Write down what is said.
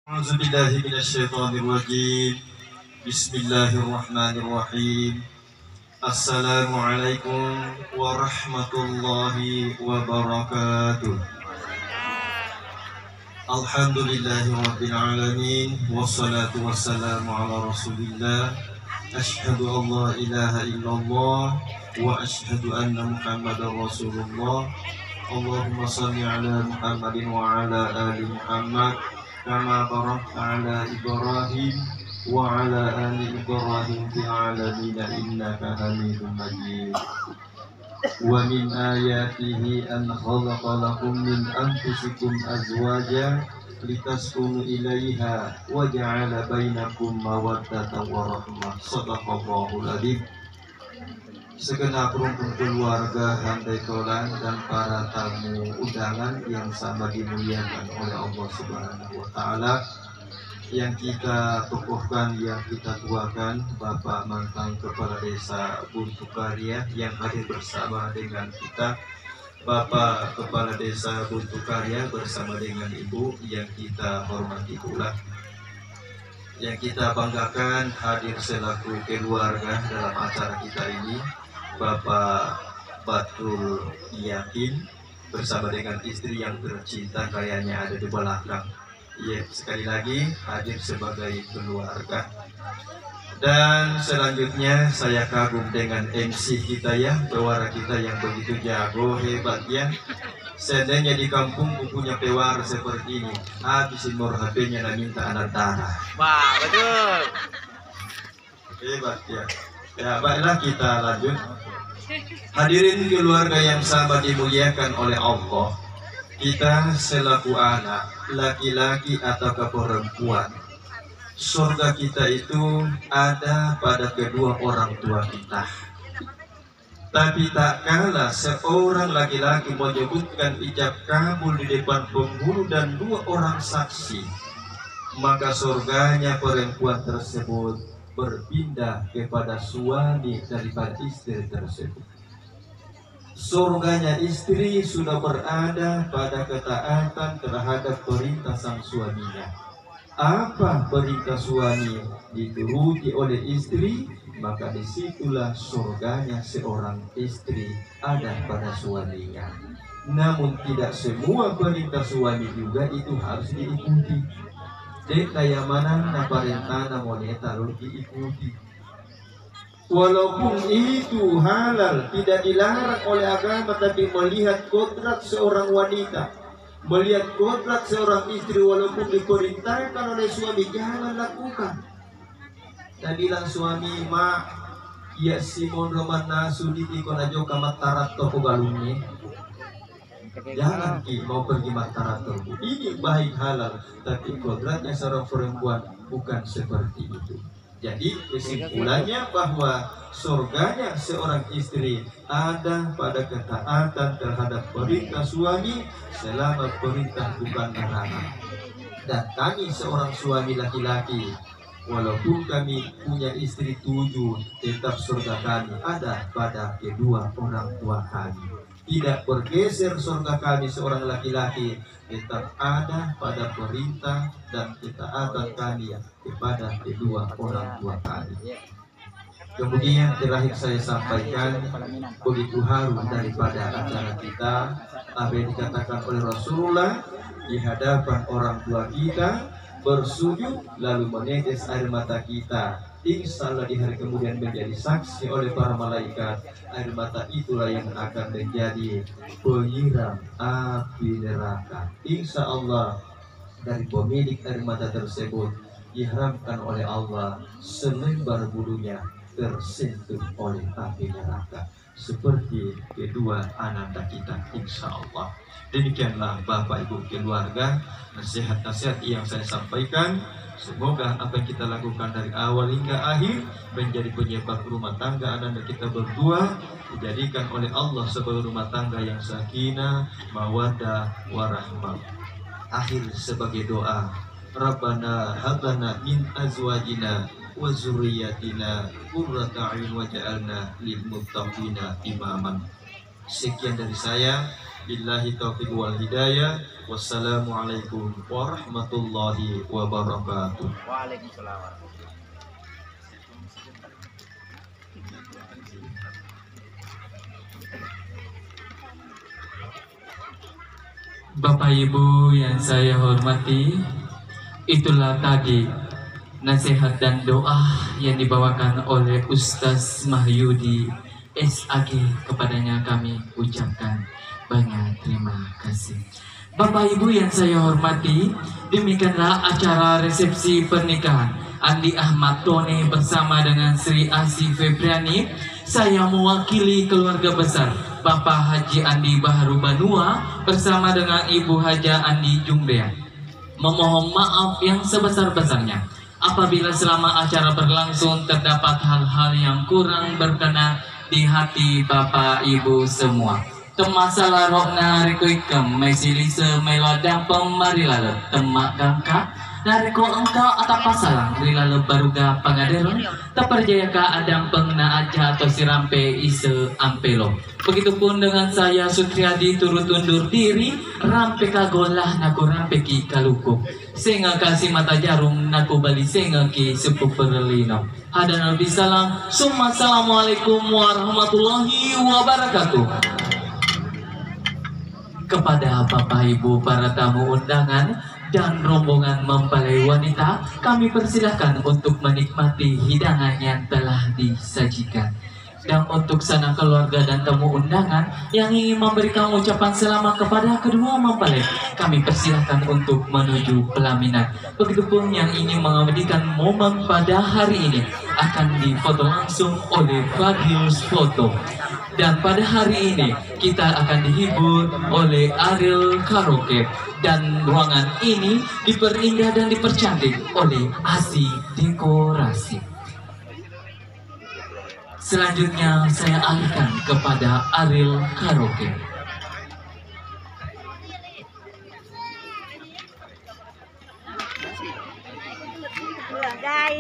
أعوذ بالله من الشيطان الرجيم. بسم الله الرحمن الرحيم. السلام عليكم ورحمة الله وبركاته. الحمد لله رب العالمين والصلاة والسلام على رسول الله. أشهد أن لا إله إلا الله وأشهد أن محمدا رسول الله. اللهم صل على محمد وعلى آل محمد كما باركت على إبراهيم وعلى آل إبراهيم في العالمين إنك حميد مجيد. ومن آياته أن خلق لكم من أنفسكم أزواجا لتسكنوا إليها وجعل بينكم مودة ورحمة. صدق الله العظيم. Segenap rumpun keluarga, handai tolan dan para tamu undangan yang sama dimuliakan oleh Allah Subhanahu wa Ta'ala, yang kita tokohkan, yang kita tuakan, Bapak mantan Kepala Desa Buntu Karya yang hadir bersama dengan kita, Bapak Kepala Desa Buntu Karya bersama dengan Ibu yang kita hormati pula, yang kita banggakan hadir selaku keluarga dalam acara kita ini, Bapak Batul Yakin bersama dengan istri yang tercinta kayaknya ada di belakang. Ya, sekali lagi hadir sebagai keluarga. Dan selanjutnya saya kagum dengan MC kita ya, pewara kita yang begitu jago, hebat ya. Seandainya di kampung punya pewara seperti ini, habisin nomor HP-nya dan minta anak darah. Wah, betul. Hebat ya. Ya, baiklah kita lanjut. Hadirin keluarga yang sama dimuliakan oleh Allah, kita selaku anak, laki-laki atau perempuan, surga kita itu ada pada kedua orang tua kita. Tapi tak kalah seorang laki-laki menyebutkan ijab kabul di depan penghulu dan dua orang saksi, maka surganya perempuan tersebut berpindah kepada suami daripada istri tersebut. Surganya istri sudah berada pada ketaatan terhadap perintah sang suaminya. Apa perintah suami dituruti oleh istri, maka disitulah surganya seorang istri ada pada suaminya. Namun tidak semua perintah suami juga itu harus diikuti. Kaya mana na parentana moneta lalu diikuti. Walaupun itu halal, tidak dilarang oleh agama, tapi melihat kodrat seorang wanita, melihat kodrat seorang istri, walaupun diperintahkan oleh suami, jangan lakukan. Dan bilang suami, ma, ya Simon Roman nasu di konajo kamatarat toko galungnya. Jangan mau pergi matarator. Ini baik halal, tapi kodratnya seorang perempuan bukan seperti itu. Jadi kesimpulannya bahwa surganya seorang istri ada pada ketaatan terhadap perintah suami selama perintah bukan larangan. Dan kami seorang suami laki-laki, walaupun kami punya istri 7, tetap surga kami ada pada kedua orang tua kami. Tidak bergeser surga kami seorang laki-laki, tetap ada pada perintah dan ketaatan kami kepada kedua orang tua kami. Kemudian terakhir saya sampaikan, begitu harum daripada acara kita apa yang dikatakan oleh Rasulullah di hadapan orang tua kita, bersujud lalu menetes air mata kita. Insya Allah di hari kemudian menjadi saksi oleh para malaikat. Air mata itulah yang akan menjadi penyiram api neraka. Insya Allah dari pemilik air mata tersebut diharamkan oleh Allah selembar bulunya tersentuh oleh api neraka, seperti kedua anak kita. Insya Allah. Demikianlah Bapak Ibu keluarga, nasihat-nasihat yang saya sampaikan. Semoga apa yang kita lakukan dari awal hingga akhir menjadi penyebab rumah tangga anak kita berdua dijadikan oleh Allah sebagai rumah tangga yang sakinah, mawaddah, warahmah. Akhir sebagai doa, Rabbana hablana min azwajina wa zurriyatina qurrata a'yun waj'alna lil muttaqina imaman. Sekian dari saya. Billahi taufiq wal hidayah. Wassalamualaikum warahmatullahi wabarakatuh. Waalaikumsalam. Bapak Ibu yang saya hormati, itulah tadi nasihat dan doa yang dibawakan oleh Ustaz Mahyudi SAG. Kepadanya kami ucapkan banyak terima kasih. Bapak Ibu yang saya hormati, demikianlah acara resepsi pernikahan Andi Ahmad Tone bersama dengan Sri Asih Febriani. Saya mewakili keluarga besar Bapak Haji Andi Baharu Banua bersama dengan Ibu Haja Andi Jumbea memohon maaf yang sebesar-besarnya apabila selama acara berlangsung terdapat hal-hal yang kurang berkenan di hati Bapak Ibu semua. Temasalah rokna riko ikam mesili semeladang pemarila temak gangka nariko engkau atap pasalang rilala baruga pangaderon taperjaya ka adang pengna aja atau sirampe ise ampelo. Begitupun dengan saya Sutriadi turut undur diri rampe kagolah naku rampe ki kalukup sehingga kasih mata jarum naku bali sehingga ki sepup perlino. Hadan salam. Assalamualaikum warahmatullahi wabarakatuh. Kepada Bapak Ibu para tamu undangan dan rombongan mempelai wanita, kami persilahkan untuk menikmati hidangan yang telah disajikan. Dan untuk sanak keluarga dan tamu undangan yang ingin memberikan ucapan selamat kepada kedua mempelai, kami persilahkan untuk menuju pelaminan. Begitupun yang ingin mengabadikan momen pada hari ini akan difoto langsung oleh Fadil's Foto. Dan pada hari ini kita akan dihibur oleh Ariel Karaoke. Dan ruangan ini diperindah dan dipercantik oleh Asi Dekorasi. Selanjutnya saya alihkan kepada Ariel Karaoke. Đây